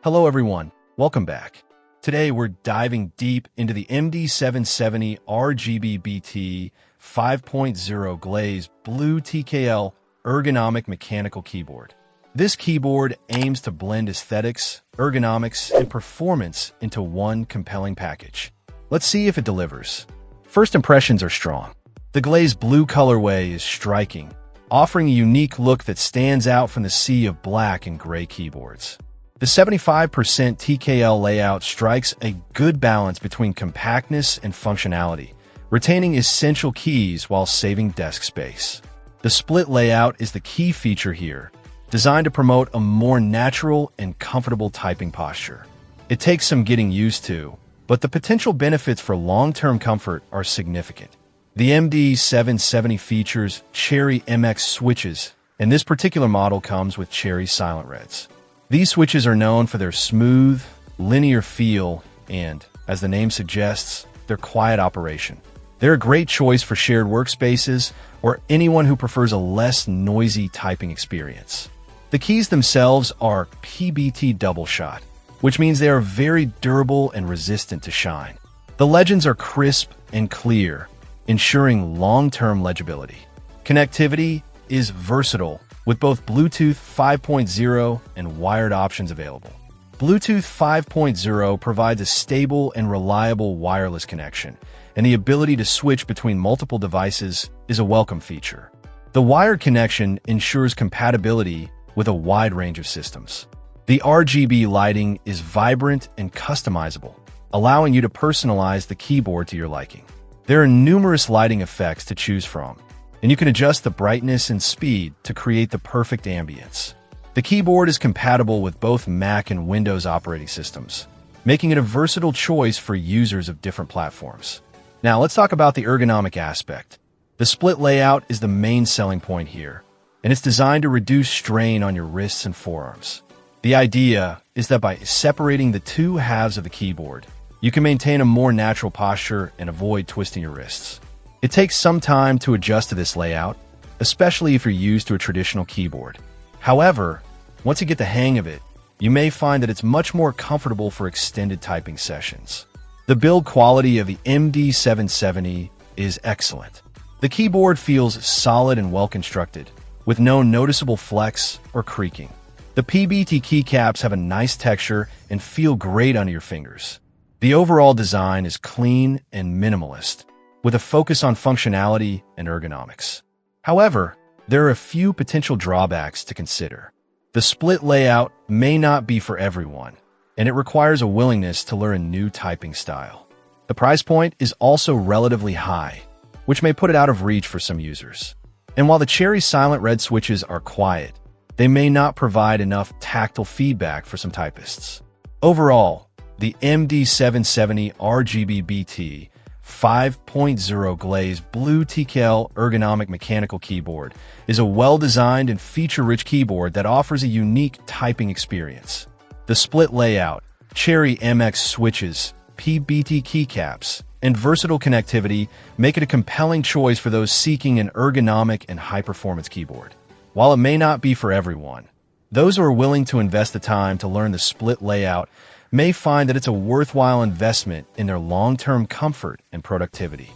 Hello everyone, welcome back. Today we're diving deep into the MD770 RGB 5.0 Glaze Blue TKL Ergonomic Mechanical Keyboard. This keyboard aims to blend aesthetics, ergonomics, and performance into one compelling package. Let's see if it delivers. First impressions are strong. The Glaze Blue colorway is striking, offering a unique look that stands out from the sea of black and gray keyboards. The 75% TKL layout strikes a good balance between compactness and functionality, retaining essential keys while saving desk space. The split layout is the key feature here, designed to promote a more natural and comfortable typing posture. It takes some getting used to, but the potential benefits for long-term comfort are significant. The MD770 features Cherry MX switches, and this particular model comes with Cherry Silent Reds. These switches are known for their smooth, linear feel and, as the name suggests, their quiet operation. They're a great choice for shared workspaces or anyone who prefers a less noisy typing experience. The keys themselves are PBT double shot, which means they are very durable and resistant to shine. The legends are crisp and clear, ensuring long-term legibility. Connectivity is versatile, with both Bluetooth 5.0 and wired options available. Bluetooth 5.0 provides a stable and reliable wireless connection, and the ability to switch between multiple devices is a welcome feature. The wired connection ensures compatibility with a wide range of systems. The RGB lighting is vibrant and customizable, allowing you to personalize the keyboard to your liking. There are numerous lighting effects to choose from, and you can adjust the brightness and speed to create the perfect ambience. The keyboard is compatible with both Mac and Windows operating systems, making it a versatile choice for users of different platforms. Now let's talk about the ergonomic aspect. The split layout is the main selling point here, and it's designed to reduce strain on your wrists and forearms. The idea is that by separating the two halves of the keyboard, you can maintain a more natural posture and avoid twisting your wrists. It takes some time to adjust to this layout, especially if you're used to a traditional keyboard. However, once you get the hang of it, you may find that it's much more comfortable for extended typing sessions. The build quality of the MD770 is excellent. The keyboard feels solid and well-constructed, with no noticeable flex or creaking. The PBT keycaps have a nice texture and feel great under your fingers. The overall design is clean and minimalist, with a focus on functionality and ergonomics. However, there are a few potential drawbacks to consider. The split layout may not be for everyone, and it requires a willingness to learn a new typing style. The price point is also relatively high, which may put it out of reach for some users. And while the Cherry Silent Red switches are quiet, they may not provide enough tactile feedback for some typists. Overall, the MD770 RGB 5.0 Glaze Blue TKL Ergonomic Mechanical Keyboard is a well-designed and feature-rich keyboard that offers a unique typing experience. The split layout, Cherry MX switches, PBT keycaps, and versatile connectivity make it a compelling choice for those seeking an ergonomic and high-performance keyboard. While it may not be for everyone, those who are willing to invest the time to learn the split layout may find that it's a worthwhile investment in their long-term comfort and productivity.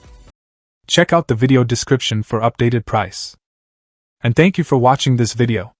Check out the video description for updated price. And thank you for watching this video.